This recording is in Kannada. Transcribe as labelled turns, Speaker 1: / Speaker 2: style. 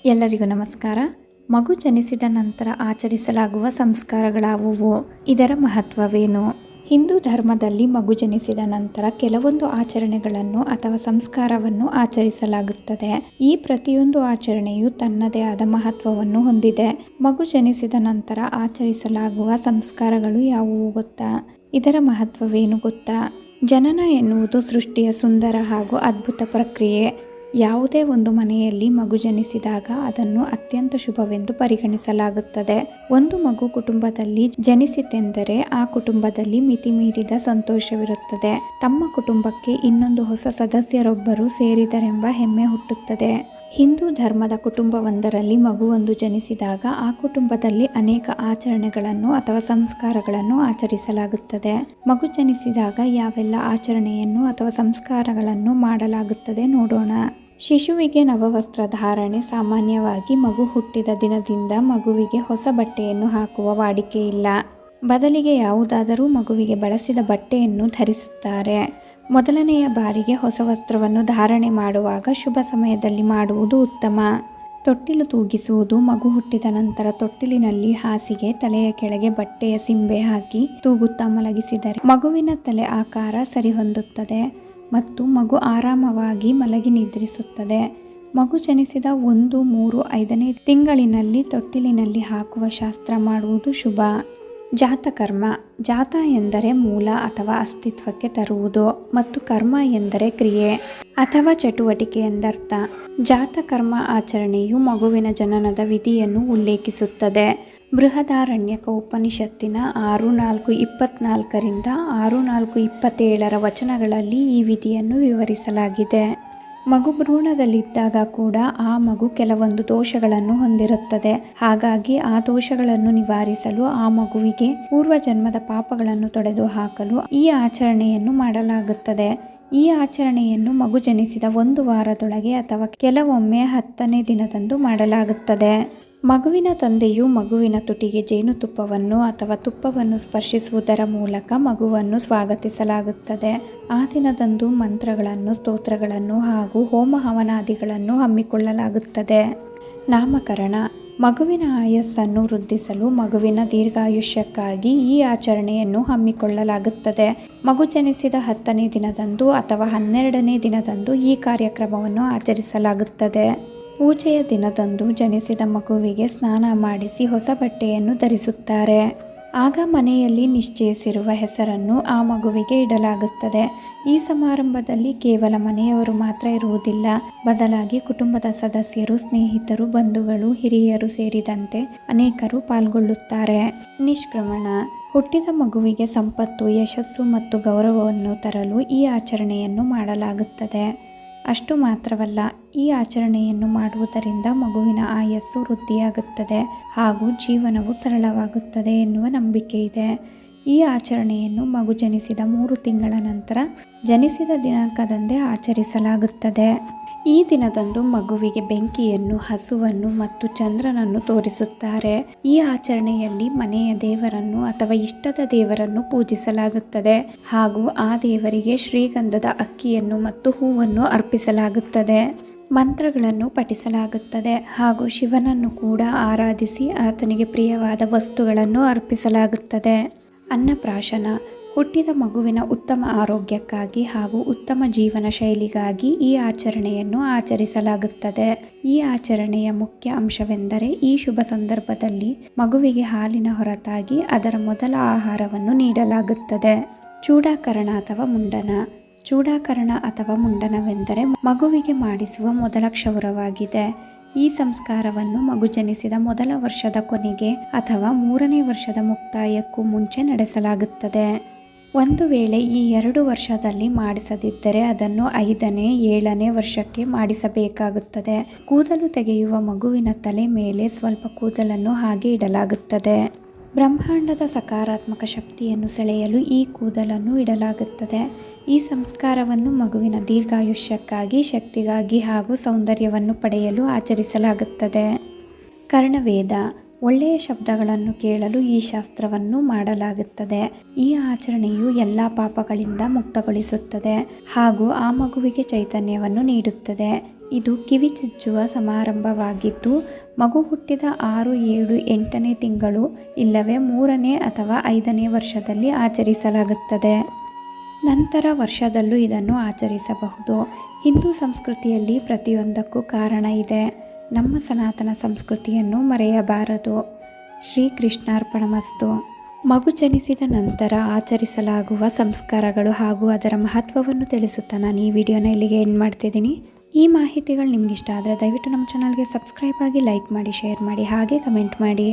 Speaker 1: ಎಲ್ಲರಿಗೂ ನಮಸ್ಕಾರ. ಮಗು ಜನಿಸಿದ ನಂತರ ಆಚರಿಸಲಾಗುವ ಸಂಸ್ಕಾರಗಳಾವುವು? ಇದರ ಮಹತ್ವವೇನು? ಹಿಂದೂ ಧರ್ಮದಲ್ಲಿ ಮಗು ಜನಿಸಿದ ನಂತರ ಕೆಲವೊಂದು ಆಚರಣೆಗಳನ್ನು ಅಥವಾ ಸಂಸ್ಕಾರವನ್ನು ಆಚರಿಸಲಾಗುತ್ತದೆ. ಈ ಪ್ರತಿಯೊಂದು ಆಚರಣೆಯು ತನ್ನದೇ ಆದ ಮಹತ್ವವನ್ನು ಹೊಂದಿದೆ. ಮಗು ಜನಿಸಿದ ನಂತರ ಆಚರಿಸಲಾಗುವ ಸಂಸ್ಕಾರಗಳು ಯಾವುವು ಗೊತ್ತಾ? ಇದರ ಮಹತ್ವವೇನು ಗೊತ್ತಾ? ಜನನ ಎನ್ನುವುದು ಸೃಷ್ಟಿಯ ಸುಂದರ ಹಾಗೂ ಅದ್ಭುತ ಪ್ರಕ್ರಿಯೆ. ಯಾವುದೇ ಒಂದು ಮನೆಯಲ್ಲಿ ಮಗು ಜನಿಸಿದಾಗ ಅದನ್ನು ಅತ್ಯಂತ ಶುಭವೆಂದು ಪರಿಗಣಿಸಲಾಗುತ್ತದೆ. ಒಂದು ಮಗು ಕುಟುಂಬದಲ್ಲಿ ಜನಿಸಿತೆಂದರೆ ಆ ಕುಟುಂಬದಲ್ಲಿ ಮಿತಿಮೀರಿದ ಸಂತೋಷವಿರುತ್ತದೆ. ತಮ್ಮ ಕುಟುಂಬಕ್ಕೆ ಇನ್ನೊಂದು ಹೊಸ ಸದಸ್ಯರೊಬ್ಬರು ಸೇರಿದರೆಂಬ ಹೆಮ್ಮೆ ಹುಟ್ಟುತ್ತದೆ. ಹಿಂದೂ ಧರ್ಮದ ಕುಟುಂಬವೊಂದರಲ್ಲಿ ಮಗುವೊಂದು ಜನಿಸಿದಾಗ ಆ ಕುಟುಂಬದಲ್ಲಿ ಅನೇಕ ಆಚರಣೆಗಳನ್ನು ಅಥವಾ ಸಂಸ್ಕಾರಗಳನ್ನು ಆಚರಿಸಲಾಗುತ್ತದೆ. ಮಗು ಜನಿಸಿದಾಗ ಯಾವೆಲ್ಲ ಆಚರಣೆಯನ್ನು ಅಥವಾ ಸಂಸ್ಕಾರಗಳನ್ನು ಮಾಡಲಾಗುತ್ತದೆ ನೋಡೋಣ. ಶಿಶುವಿಗೆ ನವವಸ್ತ್ರ ಧಾರಣೆ. ಸಾಮಾನ್ಯವಾಗಿ ಮಗು ಹುಟ್ಟಿದ ದಿನದಿಂದ ಮಗುವಿಗೆ ಹೊಸ ಬಟ್ಟೆಯನ್ನು ಹಾಕುವ ವಾಡಿಕೆ ಇಲ್ಲ. ಬದಲಿಗೆ ಯಾವುದಾದರೂ ಮಗುವಿಗೆ ಬಳಸಿದ ಬಟ್ಟೆಯನ್ನು ಧರಿಸುತ್ತಾರೆ. ಮೊದಲನೆಯ ಬಾರಿಗೆ ಹೊಸ ವಸ್ತ್ರವನ್ನು ಧಾರಣೆ ಮಾಡುವಾಗ ಶುಭ ಸಮಯದಲ್ಲಿ ಮಾಡುವುದು ಉತ್ತಮ. ತೊಟ್ಟಿಲು ತೂಗಿಸುವುದು. ಮಗು ಹುಟ್ಟಿದ ನಂತರ ತೊಟ್ಟಿಲಿನಲ್ಲಿ ಹಾಸಿಗೆ, ತಲೆಯ ಕೆಳಗೆ ಬಟ್ಟೆಯ ಸಿಂಬೆ ಹಾಕಿ ತೂಗುತ್ತಾ ಮಲಗಿಸಿದರೆ ಮಗುವಿನ ತಲೆ ಆಕಾರ ಸರಿಹೊಂದುತ್ತದೆ ಮತ್ತು ಮಗು ಆರಾಮವಾಗಿ ಮಲಗಿ ನಿದ್ರಿಸುತ್ತದೆ. ಮಗು ಜನಿಸಿದ 1, 3, 5ನೇ ತಿಂಗಳಿನಲ್ಲಿ ತೊಟ್ಟಿಲಿನಲ್ಲಿ ಹಾಕುವ ಶಾಸ್ತ್ರ ಮಾಡುವುದು ಶುಭ. ಜಾತಕರ್ಮ. ಜಾತ ಎಂದರೆ ಮೂಲ ಅಥವಾ ಅಸ್ತಿತ್ವಕ್ಕೆ ತರುವುದು ಮತ್ತು ಕರ್ಮ ಎಂದರೆ ಕ್ರಿಯೆ ಅಥವಾ ಚಟುವಟಿಕೆ ಎಂದರ್ಥ. ಜಾತಕರ್ಮ ಆಚರಣೆಯು ಮಗುವಿನ ಜನನದ ವಿಧಿಯನ್ನು ಉಲ್ಲೇಖಿಸುತ್ತದೆ. ಬೃಹದಾರಣ್ಯಕ ಉಪನಿಷತ್ತಿನ 6:4-24 6:4-27 ವಚನಗಳಲ್ಲಿ ಈ ವಿಧಿಯನ್ನು ವಿವರಿಸಲಾಗಿದೆ. ಮಗು ಭ್ರೂಣದಲ್ಲಿದ್ದಾಗ ಕೂಡ ಆ ಮಗು ಕೆಲವೊಂದು ದೋಷಗಳನ್ನು ಹೊಂದಿರುತ್ತದೆ. ಹಾಗಾಗಿ ಆ ದೋಷಗಳನ್ನು ನಿವಾರಿಸಲು, ಆ ಮಗುವಿಗೆ ಪೂರ್ವಜನ್ಮದ ಪಾಪಗಳನ್ನು ತೊಡೆದು ಹಾಕಲು ಈ ಆಚರಣೆಯನ್ನು ಮಾಡಲಾಗುತ್ತದೆ. ಈ ಆಚರಣೆಯನ್ನು ಮಗು ಜನಿಸಿದ 1 ವಾರದೊಳಗೆ ಅಥವಾ ಕೆಲವೊಮ್ಮೆ 10ನೇ ದಿನದಂದು ಮಾಡಲಾಗುತ್ತದೆ. ಮಗುವಿನ ತಂದೆಯು ಮಗುವಿನ ತುಟಿಗೆ ಜೇನುತುಪ್ಪವನ್ನು ಅಥವಾ ತುಪ್ಪವನ್ನು ಸ್ಪರ್ಶಿಸುವುದರ ಮೂಲಕ ಮಗುವನ್ನು ಸ್ವಾಗತಿಸಲಾಗುತ್ತದೆ. ಆ ದಿನದಂದು ಮಂತ್ರಗಳನ್ನು, ಸ್ತೋತ್ರಗಳನ್ನು ಹಾಗೂ ಹೋಮ ಹವನಾದಿಗಳನ್ನು ಹಮ್ಮಿಕೊಳ್ಳಲಾಗುತ್ತದೆ. ನಾಮಕರಣ. ಮಗುವಿನ ಆಯಸ್ಸನ್ನು ವೃದ್ಧಿಸಲು, ಮಗುವಿನ ದೀರ್ಘಾಯುಷ್ಯಕ್ಕಾಗಿ ಈ ಆಚರಣೆಯನ್ನು ಹಮ್ಮಿಕೊಳ್ಳಲಾಗುತ್ತದೆ. ಮಗು ಜನಿಸಿದ 10ನೇ ದಿನದಂದು ಅಥವಾ 12ನೇ ದಿನದಂದು ಈ ಕಾರ್ಯಕ್ರಮವನ್ನು ಆಚರಿಸಲಾಗುತ್ತದೆ. ಪೂಜೆಯ ದಿನದಂದು ಜನಿಸಿದ ಮಗುವಿಗೆ ಸ್ನಾನ ಮಾಡಿಸಿ ಹೊಸ ಬಟ್ಟೆಯನ್ನು ಧರಿಸುತ್ತಾರೆ. ಆಗ ಮನೆಯಲ್ಲಿ ನಿಶ್ಚಯಿಸಿರುವ ಹೆಸರನ್ನು ಆ ಮಗುವಿಗೆ ಇಡಲಾಗುತ್ತದೆ. ಈ ಸಮಾರಂಭದಲ್ಲಿ ಕೇವಲ ಮನೆಯವರು ಮಾತ್ರ ಇರುವುದಿಲ್ಲ. ಬದಲಾಗಿ ಕುಟುಂಬದ ಸದಸ್ಯರು, ಸ್ನೇಹಿತರು, ಬಂಧುಗಳು, ಹಿರಿಯರು ಸೇರಿದಂತೆ ಅನೇಕರು ಪಾಲ್ಗೊಳ್ಳುತ್ತಾರೆ. ನಿಷ್ಕ್ರಮಣ. ಹುಟ್ಟಿದ ಮಗುವಿಗೆ ಸಂಪತ್ತು, ಯಶಸ್ಸು ಮತ್ತು ಗೌರವವನ್ನು ತರಲು ಈ ಆಚರಣೆಯನ್ನು ಮಾಡಲಾಗುತ್ತದೆ. ಅಷ್ಟು ಮಾತ್ರವಲ್ಲ, ಈ ಆಚರಣೆಯನ್ನು ಮಾಡುವುದರಿಂದ ಮಗುವಿನ ಆಯಸ್ಸು ವೃದ್ಧಿಯಾಗುತ್ತದೆ ಹಾಗೂ ಜೀವನವು ಸರಳವಾಗುತ್ತದೆ ಎನ್ನುವ ನಂಬಿಕೆ ಇದೆ. ಈ ಆಚರಣೆಯನ್ನು ಮಗು ಜನಿಸಿದ 3 ತಿಂಗಳ ನಂತರ ಜನಿಸಿದ ದಿನಾಂಕದಂದೇ ಆಚರಿಸಲಾಗುತ್ತದೆ. ಈ ದಿನದಂದು ಮಗುವಿಗೆ ಬೆಂಕಿಯನ್ನು, ಹಸುವನ್ನು ಮತ್ತು ಚಂದ್ರನನ್ನು ತೋರಿಸುತ್ತಾರೆ. ಈ ಆಚರಣೆಯಲ್ಲಿ ಮನೆಯ ದೇವರನ್ನು ಅಥವಾ ಇಷ್ಟದ ದೇವರನ್ನು ಪೂಜಿಸಲಾಗುತ್ತದೆ ಹಾಗೂ ಆ ದೇವರಿಗೆ ಶ್ರೀಗಂಧದ ಅಕ್ಕಿಯನ್ನು ಮತ್ತು ಹೂವನ್ನು ಅರ್ಪಿಸಲಾಗುತ್ತದೆ. ಮಂತ್ರಗಳನ್ನು ಪಠಿಸಲಾಗುತ್ತದೆ ಹಾಗೂ ಶಿವನನ್ನು ಕೂಡ ಆರಾಧಿಸಿ ಆತನಿಗೆ ಪ್ರಿಯವಾದ ವಸ್ತುಗಳನ್ನು ಅರ್ಪಿಸಲಾಗುತ್ತದೆ. ಅನ್ನಪ್ರಾಶನ. ಹುಟ್ಟಿದ ಮಗುವಿನ ಉತ್ತಮ ಆರೋಗ್ಯಕ್ಕಾಗಿ ಹಾಗೂ ಉತ್ತಮ ಜೀವನ ಶೈಲಿಗಾಗಿ ಈ ಆಚರಣೆಯನ್ನು ಆಚರಿಸಲಾಗುತ್ತದೆ. ಈ ಆಚರಣೆಯ ಮುಖ್ಯ ಅಂಶವೆಂದರೆ ಈ ಶುಭ ಸಂದರ್ಭದಲ್ಲಿ ಮಗುವಿಗೆ ಹಾಲಿನ ಹೊರತಾಗಿ ಅದರ ಮೊದಲ ಆಹಾರವನ್ನು ನೀಡಲಾಗುತ್ತದೆ. ಚೂಡಾಕರಣ ಅಥವಾ ಮುಂಡನ. ಚೂಡಾಕರಣ ಅಥವಾ ಮುಂಡನವೆಂದರೆ ಮಗುವಿಗೆ ಮಾಡಿಸುವ ಮೊದಲ ಕ್ಷೌರವಾಗಿದೆ. ಈ ಸಂಸ್ಕಾರವನ್ನು ಮಗು ಜನಿಸಿದ ಮೊದಲ ವರ್ಷದ ಕೊನೆಗೆ ಅಥವಾ 3ನೇ ವರ್ಷದ ಮುಕ್ತಾಯಕ್ಕೂ ಮುಂಚೆ ನಡೆಸಲಾಗುತ್ತದೆ. ಒಂದು ವೇಳೆ ಈ 2 ವರ್ಷದಲ್ಲಿ ಮಾಡಿಸದಿದ್ದರೆ ಅದನ್ನು 5ನೇ, 7ನೇ ವರ್ಷಕ್ಕೆ ಮಾಡಿಸಬೇಕಾಗುತ್ತದೆ. ಕೂದಲು ತೆಗೆಯುವ ಮಗುವಿನ ತಲೆ ಮೇಲೆ ಸ್ವಲ್ಪ ಕೂದಲನ್ನು ಹಾಗೆ ಇಡಲಾಗುತ್ತದೆ. ಬ್ರಹ್ಮಾಂಡದ ಸಕಾರಾತ್ಮಕ ಶಕ್ತಿಯನ್ನು ಸೆಳೆಯಲು ಈ ಕೂದಲನ್ನು ಇಡಲಾಗುತ್ತದೆ. ಈ ಸಂಸ್ಕಾರವನ್ನು ಮಗುವಿನ ದೀರ್ಘಾಯುಷ್ಯಕ್ಕಾಗಿ, ಶಕ್ತಿಗಾಗಿ ಹಾಗೂ ಸೌಂದರ್ಯವನ್ನು ಪಡೆಯಲು ಆಚರಿಸಲಾಗುತ್ತದೆ. ಕರ್ಣವೇದ. ಒಳ್ಳೆಯ ಶಬ್ದಗಳನ್ನು ಕೇಳಲು ಈ ಶಾಸ್ತ್ರವನ್ನು ಮಾಡಲಾಗುತ್ತದೆ. ಈ ಆಚರಣೆಯು ಎಲ್ಲ ಪಾಪಗಳಿಂದ ಮುಕ್ತಗೊಳಿಸುತ್ತದೆ ಹಾಗೂ ಆ ಮಗುವಿಗೆ ಚೈತನ್ಯವನ್ನು ನೀಡುತ್ತದೆ. ಇದು ಕಿವಿ ಚುಚ್ಚುವ ಸಮಾರಂಭವಾಗಿದ್ದು ಮಗು ಹುಟ್ಟಿದ 6, 7, 8ನೇ ತಿಂಗಳು ಇಲ್ಲವೇ 3ನೇ ಅಥವಾ 5ನೇ ವರ್ಷದಲ್ಲಿ ಆಚರಿಸಲಾಗುತ್ತದೆ. ನಂತರ ವರ್ಷದಲ್ಲೂ ಇದನ್ನು ಆಚರಿಸಬಹುದು. ಹಿಂದೂ ಸಂಸ್ಕೃತಿಯಲ್ಲಿ ಪ್ರತಿಯೊಂದಕ್ಕೂ ಕಾರಣ ಇದೆ. ನಮ್ಮ ಸನಾತನ ಸಂಸ್ಕೃತಿಯನ್ನು ಮರೆಯಬಾರದು. ಶ್ರೀ ಕೃಷ್ಣಾರ್ಪಣಮಸ್ತು. ಮಗು ಜನಿಸಿದ ನಂತರ ಆಚರಿಸಲಾಗುವ ಸಂಸ್ಕಾರಗಳು ಹಾಗೂ ಅದರ ಮಹತ್ವವನ್ನು ತಿಳಿಸುತ್ತಾ ನಾನು ಈ ವಿಡಿಯೋನ ಇಲ್ಲಿಗೆ ಎಂಡ್ ಮಾಡ್ತಿದ್ದೀನಿ. ಈ ಮಾಹಿತಿಗಳು ನಿಮ್ಗೆ ಇಷ್ಟ ಆದರೆ ದಯವಿಟ್ಟು ನಮ್ಮ ಚಾನಲ್ಗೆ ಸಬ್ಸ್ಕ್ರೈಬ್ ಆಗಿ, ಲೈಕ್ ಮಾಡಿ, ಶೇರ್ ಮಾಡಿ, ಹಾಗೆ ಕಮೆಂಟ್ ಮಾಡಿ.